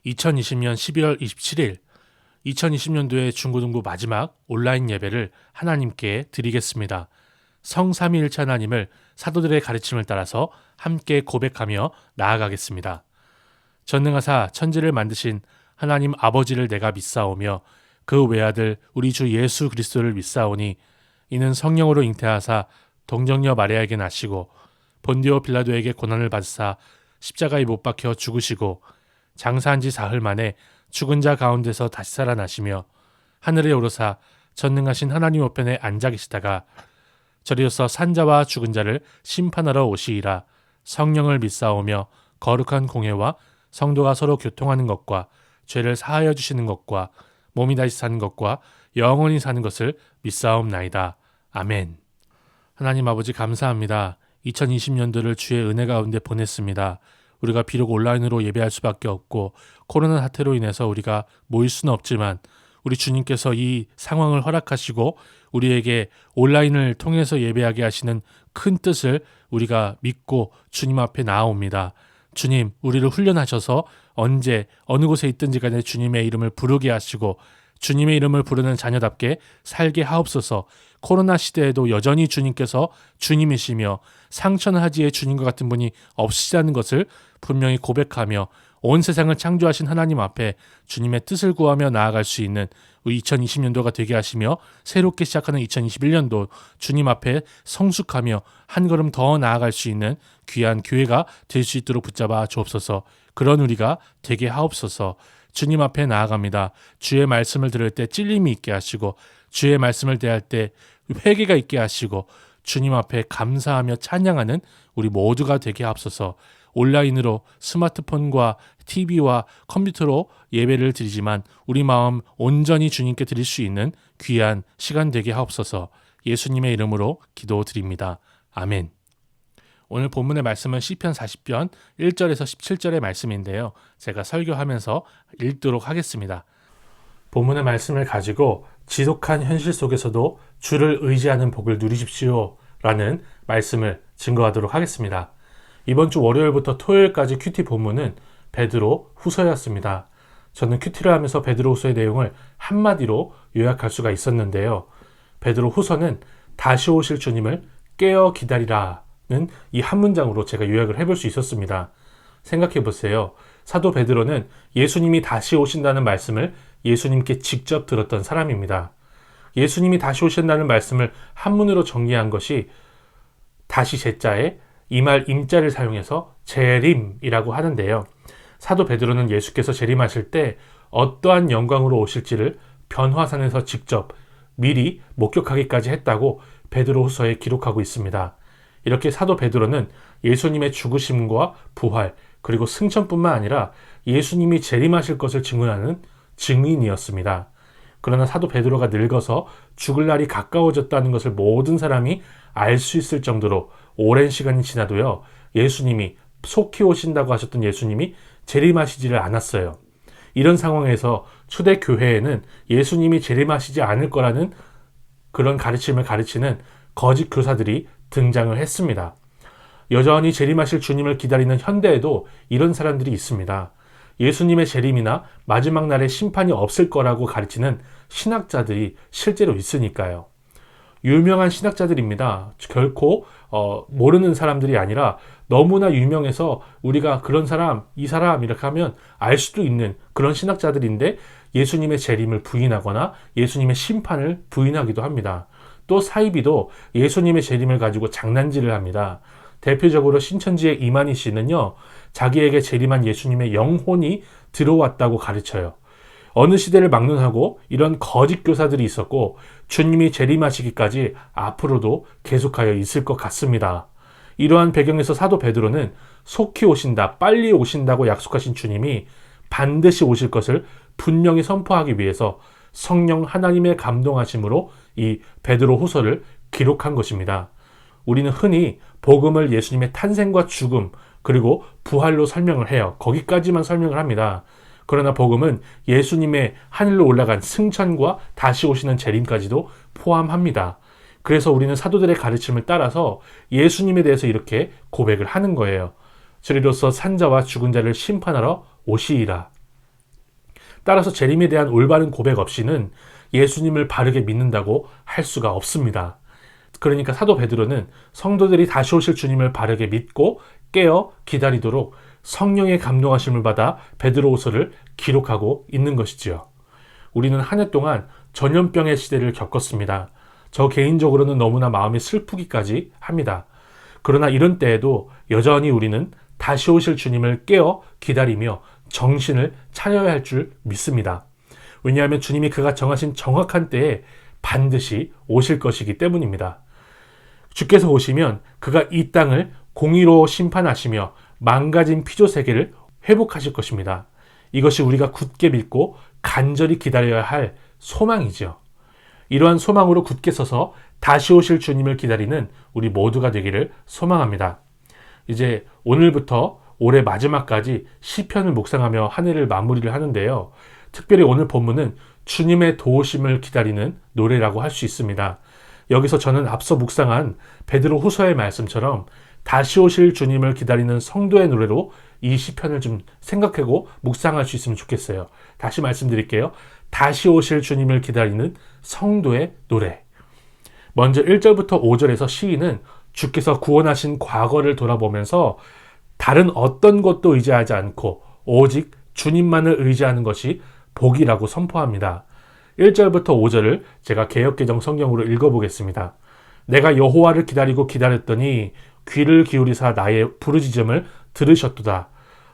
2020년 12월 27일 2020년도의 중고등부 마지막 온라인 예배를 하나님께 드리겠습니다. 성삼위일체 하나님을 사도들의 가르침을 따라서 함께 고백하며 나아가겠습니다. 전능하사 천지를 만드신 하나님 아버지를 내가 믿사오며 그 외아들 우리 주 예수 그리스도를 믿사오니 이는 성령으로 잉태하사 동정녀 마리아에게 나시고 본디오 빌라도에게 고난을 받으사 십자가에 못 박혀 죽으시고 장사한 지 사흘 만에 죽은 자 가운데서 다시 살아나시며 하늘에 오르사 전능하신 하나님 우편에 앉아 계시다가 저리로서 산자와 죽은 자를 심판하러 오시리라. 성령을 믿사오며 거룩한 공회와 성도가 서로 교통하는 것과 죄를 사하여 주시는 것과 몸이 다시 사는 것과 영원히 사는 것을 믿사옵나이다. 아멘. 하나님 아버지 감사합니다. 2020년도를 주의 은혜 가운데 보냈습니다. 우리가 비록 온라인으로 예배할 수밖에 없고 코로나 사태로 인해서 우리가 모일 수는 없지만 우리 주님께서 이 상황을 허락하시고 우리에게 온라인을 통해서 예배하게 하시는 큰 뜻을 우리가 믿고 주님 앞에 나아옵니다. 주님, 우리를 훈련하셔서 언제 어느 곳에 있든지 간에 주님의 이름을 부르게 하시고 주님의 이름을 부르는 자녀답게 살게 하옵소서. 코로나 시대에도 여전히 주님께서 주님이시며 상천하지의 주님과 같은 분이 없으시다는 것을 분명히 고백하며 온 세상을 창조하신 하나님 앞에 주님의 뜻을 구하며 나아갈 수 있는 우리 2020년도가 되게 하시며 새롭게 시작하는 2021년도 주님 앞에 성숙하며 한 걸음 더 나아갈 수 있는 귀한 교회가 될 수 있도록 붙잡아 주옵소서. 그런 우리가 되게 하옵소서. 주님 앞에 나아갑니다. 주의 말씀을 들을 때 찔림이 있게 하시고 주의 말씀을 대할 때 회개가 있게 하시고 주님 앞에 감사하며 찬양하는 우리 모두가 되게 하옵소서. 온라인으로 스마트폰과 TV와 컴퓨터로 예배를 드리지만 우리 마음 온전히 주님께 드릴 수 있는 귀한 시간 되게 하옵소서. 예수님의 이름으로 기도드립니다. 아멘. 오늘 본문의 말씀은 시편 40편 1절에서 17절의 말씀인데요. 제가 설교하면서 읽도록 하겠습니다. 본문의 말씀을 가지고 지독한 현실 속에서도 주를 의지하는 복을 누리십시오 라는 말씀을 증거하도록 하겠습니다. 이번 주 월요일부터 토요일까지 큐티 본문은 베드로 후서였습니다. 저는 큐티를 하면서 베드로 후서의 내용을 한마디로 요약할 수가 있었는데요. 베드로 후서는 다시 오실 주님을 깨어 기다리라는 이 한 문장으로 제가 요약을 해볼 수 있었습니다. 생각해 보세요. 사도 베드로는 예수님이 다시 오신다는 말씀을 예수님께 직접 들었던 사람입니다. 예수님이 다시 오신다는 말씀을 한문으로 정리한 것이 다시 제자에 이말 임자를 사용해서 재림이라고 하는데요. 사도 베드로는 예수께서 재림하실 때 어떠한 영광으로 오실지를 변화산에서 직접 미리 목격하기까지 했다고 베드로 후서에 기록하고 있습니다. 이렇게 사도 베드로는 예수님의 죽으심과 부활 그리고 승천뿐만 아니라 예수님이 재림하실 것을 증언하는 증인이었습니다. 그러나 사도 베드로가 늙어서 죽을 날이 가까워졌다는 것을 모든 사람이 알 수 있을 정도로 오랜 시간이 지나도요. 예수님이 속히 오신다고 하셨던 예수님이 재림하시지를 않았어요. 이런 상황에서 초대 교회에는 예수님이 재림하시지 않을 거라는 그런 가르침을 가르치는 거짓 교사들이 등장을 했습니다. 여전히 재림하실 주님을 기다리는 현대에도 이런 사람들이 있습니다. 예수님의 재림이나 마지막 날에 심판이 없을 거라고 가르치는 신학자들이 실제로 있으니까요. 유명한 신학자들입니다. 결코 모르는 사람들이 아니라 너무나 유명해서 우리가 그런 사람, 이 사람 이렇게 하면 알 수도 있는 그런 신학자들인데 예수님의 재림을 부인하거나 예수님의 심판을 부인하기도 합니다. 또 사이비도 예수님의 재림을 가지고 장난질을 합니다. 대표적으로 신천지의 이만희 씨는요. 자기에게 재림한 예수님의 영혼이 들어왔다고 가르쳐요. 어느 시대를 막론하고 이런 거짓 교사들이 있었고 주님이 재림하시기까지 앞으로도 계속하여 있을 것 같습니다. 이러한 배경에서 사도 베드로는 속히 오신다, 빨리 오신다고 약속하신 주님이 반드시 오실 것을 분명히 선포하기 위해서 성령 하나님의 감동하심으로 이 베드로 후서를 기록한 것입니다. 우리는 흔히 복음을 예수님의 탄생과 죽음 그리고 부활로 설명을 해요. 거기까지만 설명을 합니다. 그러나 복음은 예수님의 하늘로 올라간 승천과 다시 오시는 재림까지도 포함합니다. 그래서 우리는 사도들의 가르침을 따라서 예수님에 대해서 이렇게 고백을 하는 거예요. 저리로서 산자와 죽은 자를 심판하러 오시리라. 따라서 재림에 대한 올바른 고백 없이는 예수님을 바르게 믿는다고 할 수가 없습니다. 그러니까 사도 베드로는 성도들이 다시 오실 주님을 바르게 믿고 깨어 기다리도록 성령의 감동하심을 받아 베드로후서를 기록하고 있는 것이지요. 우리는 한 해 동안 전염병의 시대를 겪었습니다. 저 개인적으로는 너무나 마음이 슬프기까지 합니다. 그러나 이런 때에도 여전히 우리는 다시 오실 주님을 깨어 기다리며 정신을 차려야 할 줄 믿습니다. 왜냐하면 주님이 그가 정하신 정확한 때에 반드시 오실 것이기 때문입니다. 주께서 오시면 그가 이 땅을 공의로 심판하시며 망가진 피조 세계를 회복하실 것입니다. 이것이 우리가 굳게 믿고 간절히 기다려야 할 소망이죠. 이러한 소망으로 굳게 서서 다시 오실 주님을 기다리는 우리 모두가 되기를 소망합니다. 이제 오늘부터 올해 마지막까지 시편을 묵상하며 한 해를 마무리를 하는데요. 특별히 오늘 본문은 주님의 도우심을 기다리는 노래라고 할 수 있습니다. 여기서 저는 앞서 묵상한 베드로 후서의 말씀처럼 다시 오실 주님을 기다리는 성도의 노래로 이 시편을 좀 생각하고 묵상할 수 있으면 좋겠어요. 다시 말씀드릴게요. 다시 오실 주님을 기다리는 성도의 노래. 먼저 1절부터 5절에서 시인은 주께서 구원하신 과거를 돌아보면서 다른 어떤 것도 의지하지 않고 오직 주님만을 의지하는 것이 복이라고 선포합니다. 1절부터 5절을 제가 개역개정 성경으로 읽어보겠습니다. 내가 여호와를 기다리고 기다렸더니 귀를 기울이사 나의 부르짖음을 들으셨도다.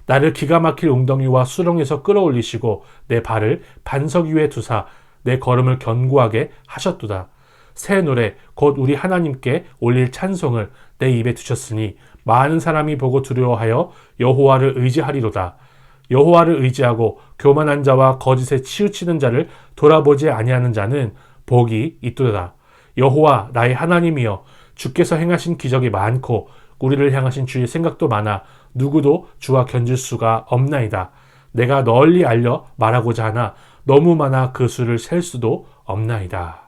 나를 기가 막힐 웅덩이와 수렁에서 끌어올리시고 내 발을 반석 위에 두사 내 걸음을 견고하게 하셨도다. 새 노래 곧 우리 하나님께 올릴 찬송을 내 입에 두셨으니 많은 사람이 보고 두려워하여 여호와를 의지하리로다. 여호와를 의지하고 교만한 자와 거짓에 치우치는 자를 돌아보지 아니하는 자는 복이 있도다. 여호와 나의 하나님이여 주께서 행하신 기적이 많고 우리를 향하신 주의 생각도 많아 누구도 주와 견줄 수가 없나이다. 내가 널리 알려 말하고자 하나 너무 많아 그 수를 셀 수도 없나이다.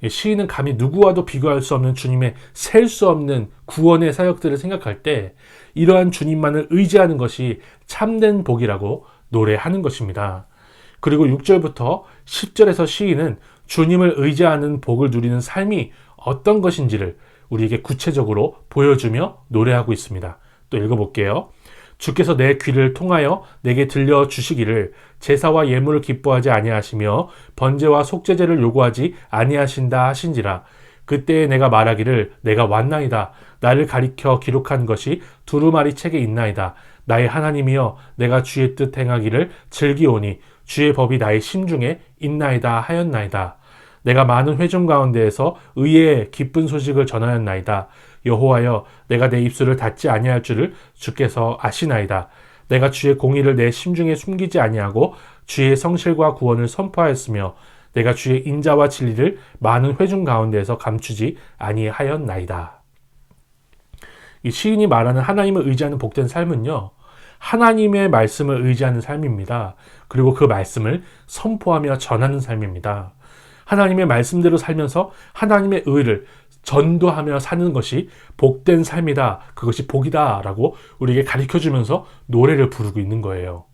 시인은 감히 누구와도 비교할 수 없는 주님의 셀 수 없는 구원의 사역들을 생각할 때 이러한 주님만을 의지하는 것이 참된 복이라고 노래하는 것입니다. 그리고 6절부터 10절에서 시인은 주님을 의지하는 복을 누리는 삶이 어떤 것인지를 우리에게 구체적으로 보여주며 노래하고 있습니다. 또 읽어볼게요. 주께서 내 귀를 통하여 내게 들려주시기를 제사와 예물을 기뻐하지 아니하시며 번제와 속죄제를 요구하지 아니하신다 하신지라. 그때에 내가 말하기를 내가 왔나이다. 나를 가리켜 기록한 것이 두루마리 책에 있나이다. 나의 하나님이여 내가 주의 뜻 행하기를 즐기오니 주의 법이 나의 심중에 있나이다 하였나이다. 내가 많은 회중 가운데에서 의의 기쁜 소식을 전하였나이다. 여호와여 내가 내 입술을 닫지 아니할 줄을 주께서 아시나이다. 내가 주의 공의를 내 심중에 숨기지 아니하고 주의 성실과 구원을 선포하였으며 내가 주의 인자와 진리를 많은 회중 가운데에서 감추지 아니하였나이다. 이 시인이 말하는 하나님을 의지하는 복된 삶은요, 하나님의 말씀을 의지하는 삶입니다. 그리고 그 말씀을 선포하며 전하는 삶입니다. 하나님의 말씀대로 살면서 하나님의 의를 전도하며 사는 것이 복된 삶이다. 그것이 복이다. 라고 우리에게 가르쳐주면서 노래를 부르고 있는 거예요.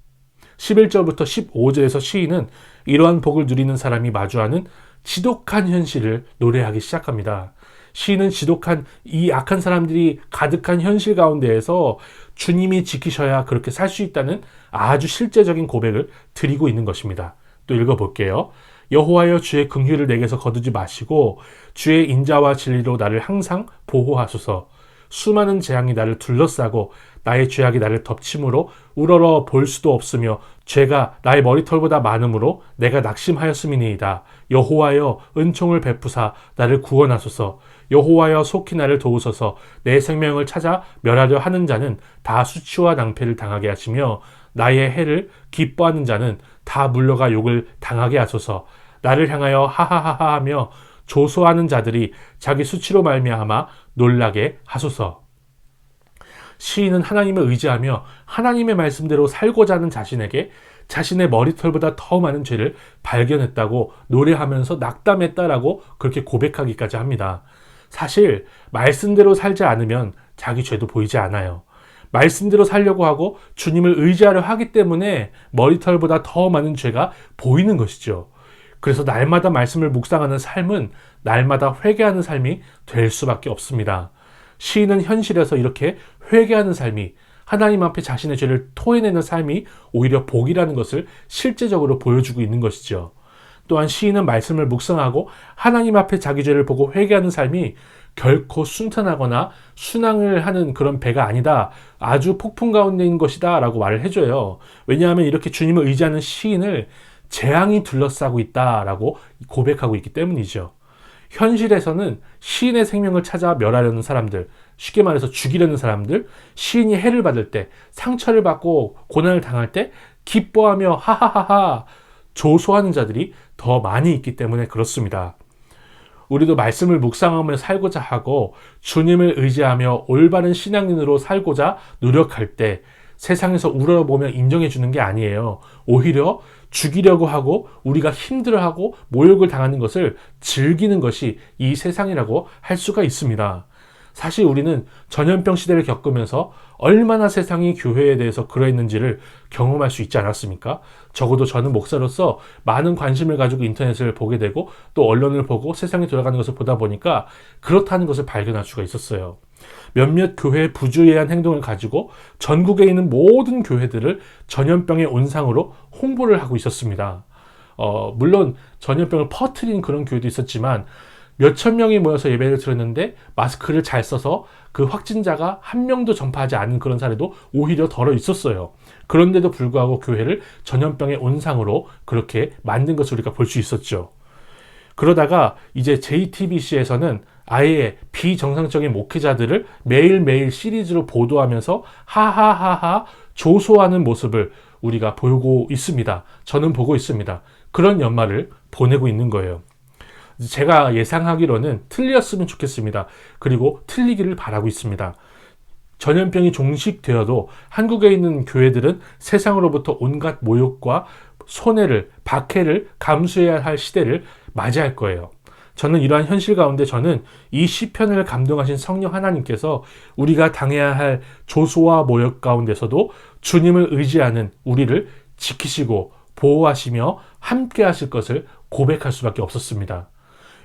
11절부터 15절에서 시인은 이러한 복을 누리는 사람이 마주하는 지독한 현실을 노래하기 시작합니다. 시인은 지독한 이 악한 사람들이 가득한 현실 가운데에서 주님이 지키셔야 그렇게 살 수 있다는 아주 실제적인 고백을 드리고 있는 것입니다. 또 읽어볼게요. 여호와여 주의 긍휼을 내게서 거두지 마시고 주의 인자와 진리로 나를 항상 보호하소서. 수많은 재앙이 나를 둘러싸고 나의 죄악이 나를 덮침으로 우러러 볼 수도 없으며 죄가 나의 머리털보다 많음으로 내가 낙심하였음이니이다. 여호와여 은총을 베푸사 나를 구원하소서. 여호와여 속히 나를 도우소서. 내 생명을 찾아 멸하려 하는 자는 다 수치와 낭패를 당하게 하시며 나의 해를 기뻐하는 자는 다 물러가 욕을 당하게 하소서. 나를 향하여 하하하하 하며 조소하는 자들이 자기 수치로 말미암아 놀라게 하소서. 시인은 하나님을 의지하며 하나님의 말씀대로 살고자 하는 자신에게 자신의 머리털보다 더 많은 죄를 발견했다고 노래하면서 낙담했다라고 그렇게 고백하기까지 합니다. 사실 말씀대로 살지 않으면 자기 죄도 보이지 않아요. 말씀대로 살려고 하고 주님을 의지하려 하기 때문에 머리털보다 더 많은 죄가 보이는 것이죠. 그래서 날마다 말씀을 묵상하는 삶은 날마다 회개하는 삶이 될 수밖에 없습니다. 시인은 현실에서 이렇게 회개하는 삶이, 하나님 앞에 자신의 죄를 토해내는 삶이 오히려 복이라는 것을 실제적으로 보여주고 있는 것이죠. 또한 시인은 말씀을 묵상하고 하나님 앞에 자기 죄를 보고 회개하는 삶이 결코 순탄하거나 순항을 하는 그런 배가 아니다, 아주 폭풍 가운데 있는 것이다 라고 말을 해줘요. 왜냐하면 이렇게 주님을 의지하는 시인을 재앙이 둘러싸고 있다라고 고백하고 있기 때문이죠. 현실에서는 시인의 생명을 찾아 멸하려는 사람들, 쉽게 말해서 죽이려는 사람들, 시인이 해를 받을 때, 상처를 받고 고난을 당할 때 기뻐하며 하하하하 조소하는 자들이 더 많이 있기 때문에 그렇습니다. 우리도 말씀을 묵상하며 살고자 하고 주님을 의지하며 올바른 신앙인으로 살고자 노력할 때 세상에서 우러러보며 인정해 주는 게 아니에요. 오히려 죽이려고 하고 우리가 힘들어하고 모욕을 당하는 것을 즐기는 것이 이 세상이라고 할 수가 있습니다. 사실 우리는 전염병 시대를 겪으면서 얼마나 세상이 교회에 대해서 그러했는지를 경험할 수 있지 않았습니까? 적어도 저는 목사로서 많은 관심을 가지고 인터넷을 보게 되고 또 언론을 보고 세상이 돌아가는 것을 보다 보니까 그렇다는 것을 발견할 수가 있었어요. 몇몇 교회의 부주의한 행동을 가지고 전국에 있는 모든 교회들을 전염병의 온상으로 홍보를 하고 있었습니다. 물론 전염병을 퍼뜨린 그런 교회도 있었지만 몇천 명이 모여서 예배를 드렸는데 마스크를 잘 써서 그 확진자가 한 명도 전파하지 않은 그런 사례도 오히려 덜어 있었어요. 그런데도 불구하고 교회를 전염병의 온상으로 그렇게 만든 것을 우리가 볼 수 있었죠. 그러다가 이제 JTBC에서는 아예 비정상적인 목회자들을 매일매일 시리즈로 보도하면서 하하하하 조소하는 모습을 우리가 보고 있습니다. 저는 보고 있습니다. 그런 연말을 보내고 있는 거예요. 제가 예상하기로는 틀렸으면 좋겠습니다. 그리고 틀리기를 바라고 있습니다. 전염병이 종식되어도 한국에 있는 교회들은 세상으로부터 온갖 모욕과 손해를, 박해를 감수해야 할 시대를 맞이할 거예요. 저는 이러한 현실 가운데 저는 이 시편을 감동하신 성령 하나님께서 우리가 당해야 할 조소와 모욕 가운데서도 주님을 의지하는 우리를 지키시고 보호하시며 함께 하실 것을 고백할 수밖에 없었습니다.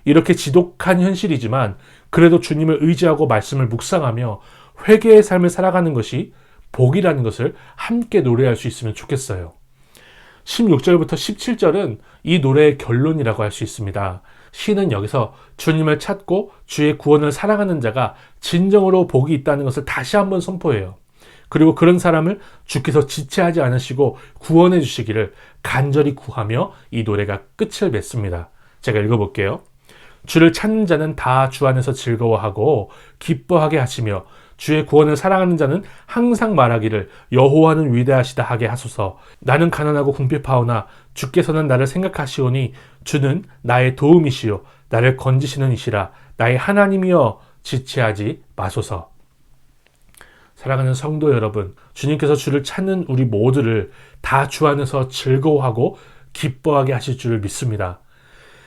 이렇게 지독한 현실이지만 그래도 주님을 의지하고 말씀을 묵상하며 회개의 삶을 살아가는 것이 복이라는 것을 함께 노래할 수 있으면 좋겠어요. 16절부터 17절은 이 노래의 결론이라고 할 수 있습니다. 시는 여기서 주님을 찾고 주의 구원을 사랑하는 자가 진정으로 복이 있다는 것을 다시 한번 선포해요. 그리고 그런 사람을 주께서 지체하지 않으시고 구원해 주시기를 간절히 구하며 이 노래가 끝을 맺습니다. 제가 읽어볼게요. 주를 찾는 자는 다 주 안에서 즐거워하고 기뻐하게 하시며 주의 구원을 사랑하는 자는 항상 말하기를 여호와는 위대하시다 하게 하소서. 나는 가난하고 궁핍하오나 주께서는 나를 생각하시오니 주는 나의 도움이시요 나를 건지시는 이시라. 나의 하나님이여 지체하지 마소서. 사랑하는 성도 여러분, 주님께서 주를 찾는 우리 모두를 다 주 안에서 즐거워하고 기뻐하게 하실 줄을 믿습니다.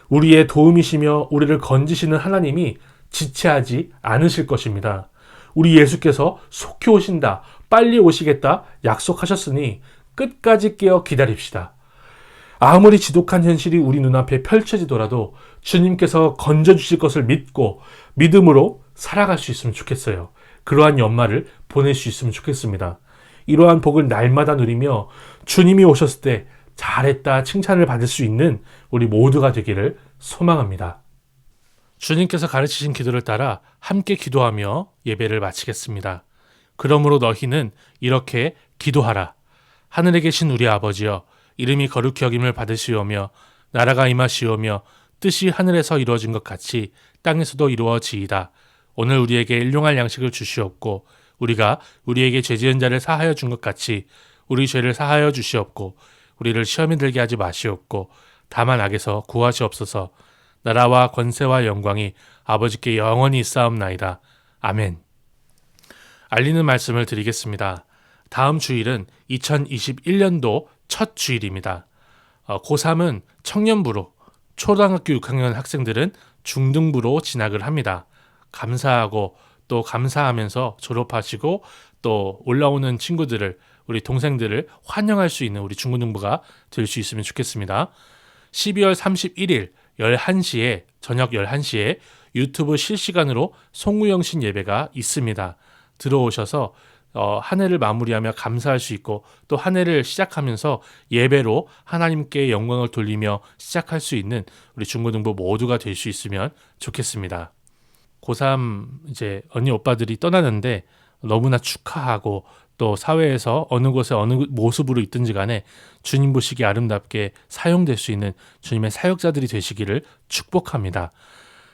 우리의 도움이시며 우리를 건지시는 하나님이 지체하지 않으실 것입니다. 우리 예수께서 속히 오신다, 빨리 오시겠다 약속하셨으니 끝까지 깨어 기다립시다. 아무리 지독한 현실이 우리 눈앞에 펼쳐지더라도 주님께서 건져주실 것을 믿고 믿음으로 살아갈 수 있으면 좋겠어요. 그러한 연말을 보낼 수 있으면 좋겠습니다. 이러한 복을 날마다 누리며 주님이 오셨을 때 잘했다 칭찬을 받을 수 있는 우리 모두가 되기를 소망합니다. 주님께서 가르치신 기도를 따라 함께 기도하며 예배를 마치겠습니다. 그러므로 너희는 이렇게 기도하라. 하늘에 계신 우리 아버지여, 이름이 거룩히 여김을 받으시오며 나라가 임하시오며 뜻이 하늘에서 이루어진 것 같이 땅에서도 이루어지이다. 오늘 우리에게 일용할 양식을 주시옵고 우리가 우리에게 죄 지은 자를 사하여 준 것 같이 우리 죄를 사하여 주시옵고 우리를 시험에 들게 하지 마시옵고 다만 악에서 구하시옵소서. 나라와 권세와 영광이 아버지께 영원히 있사옵나이다. 아멘. 알리는 말씀을 드리겠습니다. 다음 주일은 2021년도 첫 주일입니다. 고3은 청년부로, 초등학교 6학년 학생들은 중등부로 진학을 합니다. 감사하고 또 감사하면서 졸업하시고 또 올라오는 친구들을 우리 동생들을 환영할 수 있는 우리 중고등부가 될 수 있으면 좋겠습니다. 12월 31일 11시에 저녁 11시에 유튜브 실시간으로 송우영신 예배가 있습니다. 들어오셔서 한 해를 마무리하며 감사할 수 있고 또 한 해를 시작하면서 예배로 하나님께 영광을 돌리며 시작할 수 있는 우리 중고등부 모두가 될 수 있으면 좋겠습니다. 고3 이제 언니 오빠들이 떠나는데 너무나 축하하고 또 사회에서 어느 곳에 어느 모습으로 있든지 간에 주님 보시기에 아름답게 사용될 수 있는 주님의 사역자들이 되시기를 축복합니다.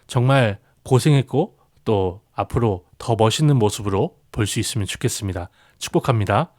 정말 고생했고 또 앞으로 더 멋있는 모습으로 볼 수 있으면 좋겠습니다. 축복합니다.